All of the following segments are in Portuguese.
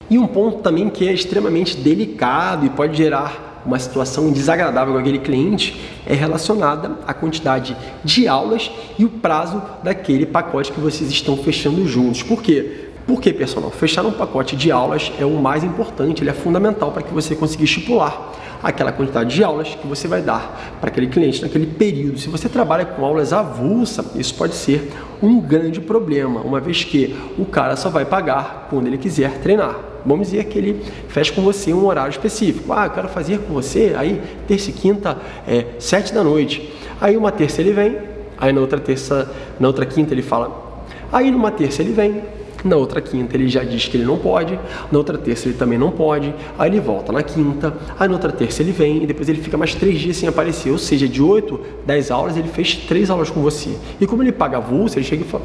E um ponto também que é extremamente delicado e pode gerar uma situação desagradável com aquele cliente é relacionada à quantidade de aulas e o prazo daquele pacote que vocês estão fechando juntos. Por quê? Porque, pessoal, fechar um pacote de aulas é o mais importante, ele é fundamental para que você consiga estipular aquela quantidade de aulas que você vai dar para aquele cliente naquele período. Se você trabalha com aulas avulsa, isso pode ser um grande problema, uma vez que o cara só vai pagar quando ele quiser treinar. Vamos dizer que ele fecha com você um horário específico. Eu quero fazer com você aí terça e quinta, 7 da noite. Aí uma terça ele vem, aí na outra quinta ele fala. Aí numa terça ele vem, na outra quinta ele já diz que ele não pode, na outra terça ele também não pode, aí ele volta na quinta, aí na outra terça ele vem e depois ele fica mais 3 dias sem aparecer, ou seja, de 8, 10 aulas ele fez 3 aulas com você. E como ele paga avulso, ele chega e fala...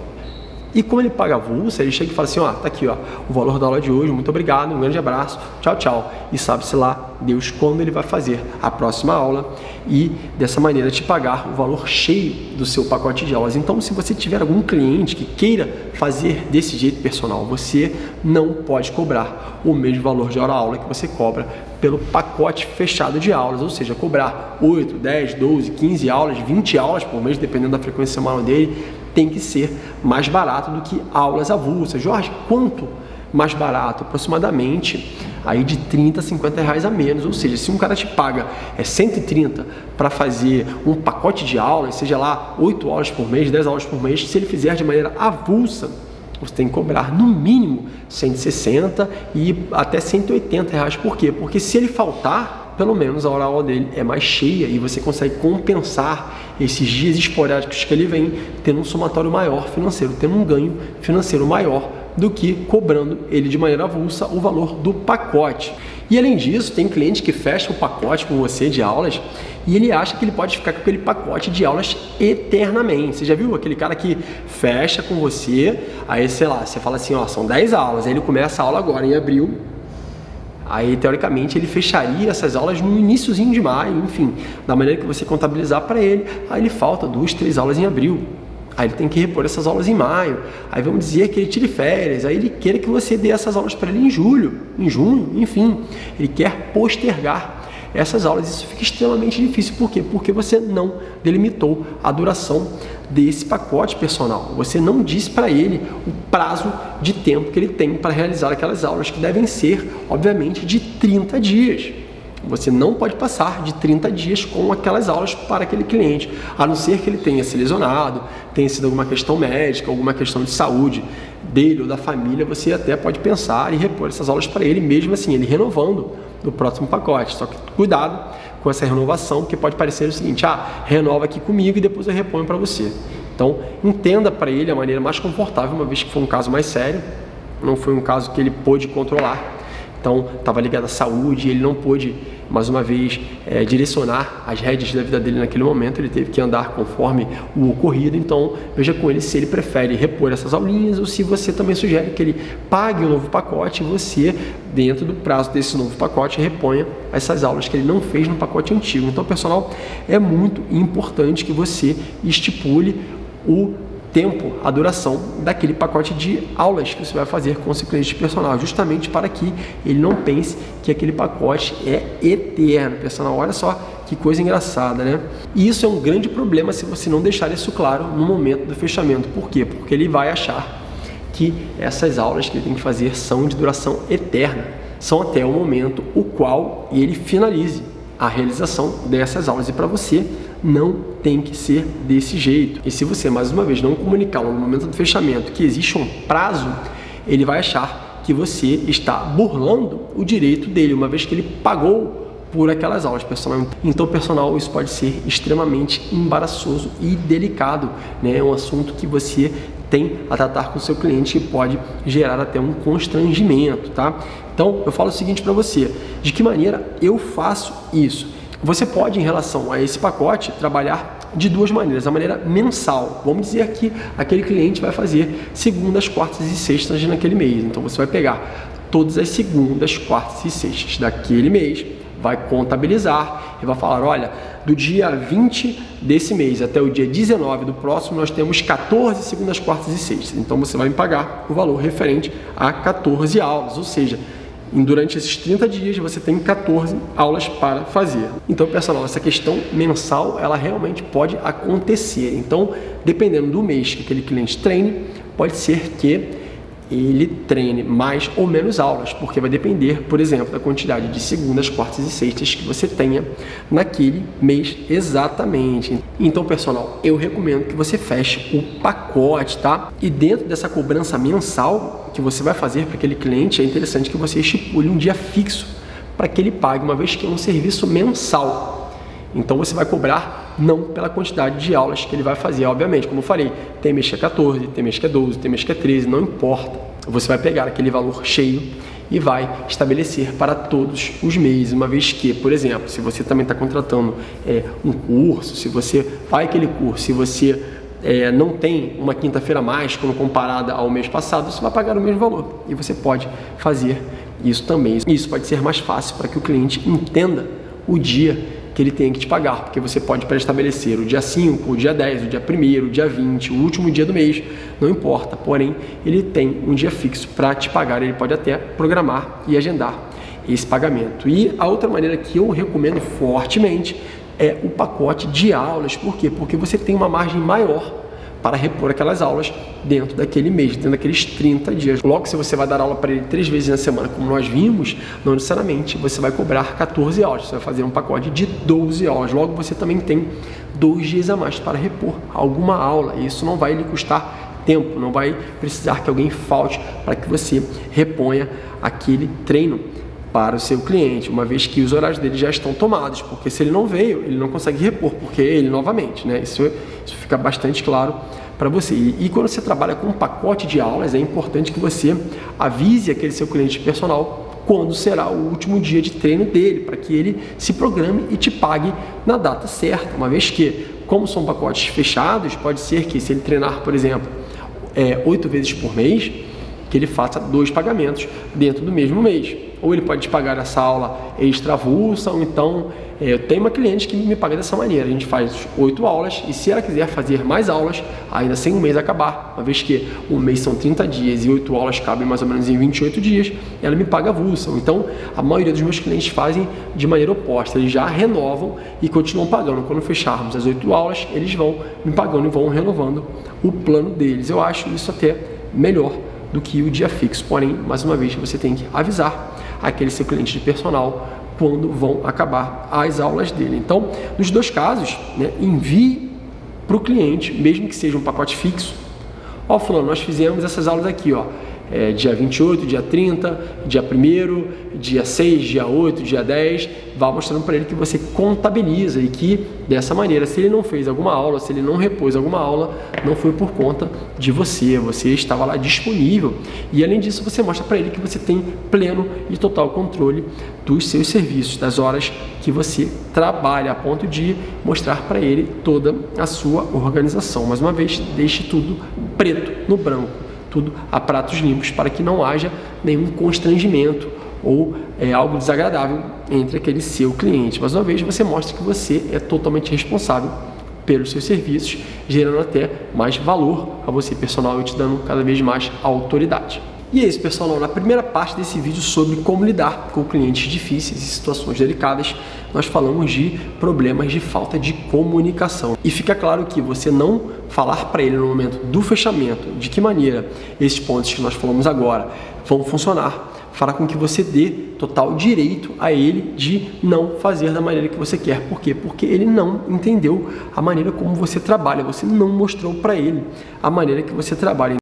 assim, tá aqui, o valor da aula de hoje, muito obrigado, um grande abraço, tchau, tchau. E sabe-se lá, Deus, quando ele vai fazer a próxima aula e dessa maneira te pagar o valor cheio do seu pacote de aulas. Então, se você tiver algum cliente que queira fazer desse jeito personal, você não pode cobrar o mesmo valor de hora-aula que você cobra pelo pacote fechado de aulas, ou seja, cobrar 8, 10, 12, 15 aulas, 20 aulas por mês, dependendo da frequência semanal dele, tem que ser mais barato do que aulas avulsas. Jorge, quanto mais barato? Aproximadamente aí de 30 a 50 reais a menos, ou seja, se um cara te paga 130 para fazer um pacote de aulas, seja lá 8 aulas por mês, 10 aulas por mês, se ele fizer de maneira avulsa, você tem que cobrar no mínimo 160 e até 180 reais. Por quê? Porque se ele faltar, pelo menos a hora-aula dele é mais cheia e você consegue compensar esses dias esporádicos que ele vem, tendo um somatório maior financeiro, tendo um ganho financeiro maior do que cobrando ele de maneira avulsa o valor do pacote. E além disso, tem cliente que fecha o pacote com você de aulas e ele acha que ele pode ficar com aquele pacote de aulas eternamente. Você já viu aquele cara que fecha com você, aí sei lá, você fala assim, são 10 aulas, aí ele começa a aula agora em abril, aí teoricamente ele fecharia essas aulas no iniciozinho de maio, enfim, da maneira que você contabilizar para ele, aí ele falta 2, 3 aulas em abril. Aí ele tem que repor essas aulas em maio, aí vamos dizer que ele tire férias, aí ele quer que você dê essas aulas para ele em julho, em junho, enfim, ele quer postergar essas aulas. Isso fica extremamente difícil. Por quê? Porque você não delimitou a duração desse pacote personal, você não disse para ele o prazo de tempo que ele tem para realizar aquelas aulas, que devem ser, obviamente, de 30 dias. Você não pode passar de 30 dias com aquelas aulas para aquele cliente, a não ser que ele tenha se lesionado, tenha sido alguma questão médica, alguma questão de saúde dele ou da família. Você até pode pensar em repor essas aulas para ele, mesmo assim, ele renovando no próximo pacote. Só que cuidado com essa renovação, porque pode parecer o seguinte, renova aqui comigo e depois eu reponho para você. Então, entenda para ele a maneira mais confortável, uma vez que foi um caso mais sério, não foi um caso que ele pôde controlar. Então, estava ligado à saúde, ele não pôde, mais uma vez, direcionar as rédeas da vida dele naquele momento, ele teve que andar conforme o ocorrido. Então, veja com ele se ele prefere repor essas aulinhas ou se você também sugere que ele pague um novo pacote e você, dentro do prazo desse novo pacote, reponha essas aulas que ele não fez no pacote antigo. Então, pessoal, é muito importante que você estipule o tempo, a duração daquele pacote de aulas que você vai fazer com o seu cliente personal, justamente para que ele não pense que aquele pacote é eterno. Personal, olha só que coisa engraçada, né? E isso é um grande problema se você não deixar isso claro no momento do fechamento. Por quê? Porque ele vai achar que essas aulas que ele tem que fazer são de duração eterna, são até o momento o qual ele finalize a realização dessas aulas. E para você não tem que ser desse jeito. E se você, mais uma vez, não comunicá-lo no momento do fechamento que existe um prazo, ele vai achar que você está burlando o direito dele, uma vez que ele pagou por aquelas aulas, personal. Então, personal, isso pode ser extremamente embaraçoso e delicado, né? É um assunto que você tem a tratar com o seu cliente e pode gerar até um constrangimento, tá? Então, eu falo o seguinte para você, de que maneira eu faço isso? Você pode, em relação a esse pacote, trabalhar de duas maneiras. A maneira mensal, vamos dizer que aquele cliente vai fazer segundas, quartas e sextas naquele mês. Então, você vai pegar todas as segundas, quartas e sextas daquele mês, vai contabilizar e vai falar, olha, do dia 20 desse mês até o dia 19 do próximo, nós temos 14 segundas, quartas e sextas. Então, você vai me pagar o valor referente a 14 aulas, ou seja, Durante esses 30 dias você tem 14 aulas para fazer. Então, pessoal, essa questão mensal, ela realmente pode acontecer. Então, dependendo do mês que aquele cliente treine, pode ser que ele treine mais ou menos aulas, porque vai depender, por exemplo, da quantidade de segundas, quartas e sextas que você tenha naquele mês exatamente. Então, pessoal, eu recomendo que você feche o pacote, tá? E dentro dessa cobrança mensal que você vai fazer para aquele cliente, é interessante que você estipule um dia fixo para que ele pague, uma vez que é um serviço mensal. Então você vai cobrar não pela quantidade de aulas que ele vai fazer, obviamente, como eu falei, tem mês que é 14, tem mês que é 12, tem mês que é 13, não importa. Você vai pegar aquele valor cheio e vai estabelecer para todos os meses, uma vez que, por exemplo, se você também está contratando um curso, se você vai aquele curso, se você não tem uma quinta-feira a mais quando comparada ao mês passado, você vai pagar o mesmo valor e você pode fazer isso também. Isso pode ser mais fácil para que o cliente entenda o dia que ele tem que te pagar, porque você pode pré-estabelecer o dia 5, o dia 10, o dia 1º, o dia 20, o último dia do mês, não importa, porém ele tem um dia fixo para te pagar, ele pode até programar e agendar esse pagamento. E a outra maneira que eu recomendo fortemente é o pacote de aulas. Por quê? Porque você tem uma margem maior para repor aquelas aulas dentro daquele mês, dentro daqueles 30 dias. Logo, se você vai dar aula para ele 3 vezes na semana, como nós vimos, não necessariamente você vai cobrar 14 aulas, você vai fazer um pacote de 12 aulas. Logo, você também tem 2 dias a mais para repor alguma aula. Isso não vai lhe custar tempo, não vai precisar que alguém falte para que você reponha aquele treino para o seu cliente, uma vez que os horários dele já estão tomados, porque se ele não veio, ele não consegue repor, porque ele novamente, né? Isso fica bastante claro para você. E quando você trabalha com um pacote de aulas, é importante que você avise aquele seu cliente personal quando será o último dia de treino dele, para que ele se programe e te pague na data certa, uma vez que, como são pacotes fechados, pode ser que se ele treinar, por exemplo, 8 vezes por mês, que ele faça 2 pagamentos dentro do mesmo mês. Ou ele pode te pagar essa aula extra avulsa, ou então eu tenho uma cliente que me paga dessa maneira. A gente faz 8 aulas e se ela quiser fazer mais aulas, ainda sem o mês acabar, uma vez que um mês são 30 dias e 8 aulas cabem mais ou menos em 28 dias, ela me paga avulsa. Então, a maioria dos meus clientes fazem de maneira oposta, eles já renovam e continuam pagando. Quando fecharmos as 8 aulas, eles vão me pagando e vão renovando o plano deles. Eu acho isso até melhor do que o dia fixo, porém, mais uma vez, você tem que avisar aquele seu cliente de personal quando vão acabar as aulas dele. Então, nos 2 casos, né, envie para o cliente, mesmo que seja um pacote fixo, ó, fulano, nós fizemos essas aulas aqui, ó, dia 28, dia 30, dia 1º, dia 6, dia 8, dia 10, vá mostrando para ele que você contabiliza e que dessa maneira, se ele não fez alguma aula, se ele não repôs alguma aula, não foi por conta de você estava lá disponível. E além disso, você mostra para ele que você tem pleno e total controle dos seus serviços, das horas que você trabalha, a ponto de mostrar para ele toda a sua organização. Mais uma vez, deixe tudo preto no branco, tudo a pratos limpos, para que não haja nenhum constrangimento ou algo desagradável entre aquele seu cliente. Mais uma vez, você mostra que você é totalmente responsável pelos seus serviços, gerando até mais valor a você, personal, e te dando cada vez mais autoridade. E é isso, pessoal. Na primeira parte desse vídeo sobre como lidar com clientes difíceis e situações delicadas, nós falamos de problemas de falta de comunicação. E fica claro que você não falar para ele no momento do fechamento de que maneira esses pontos que nós falamos agora vão funcionar, fará com que você dê total direito a ele de não fazer da maneira que você quer. Por quê? Porque ele não entendeu a maneira como você trabalha, você não mostrou para ele a maneira que você trabalha.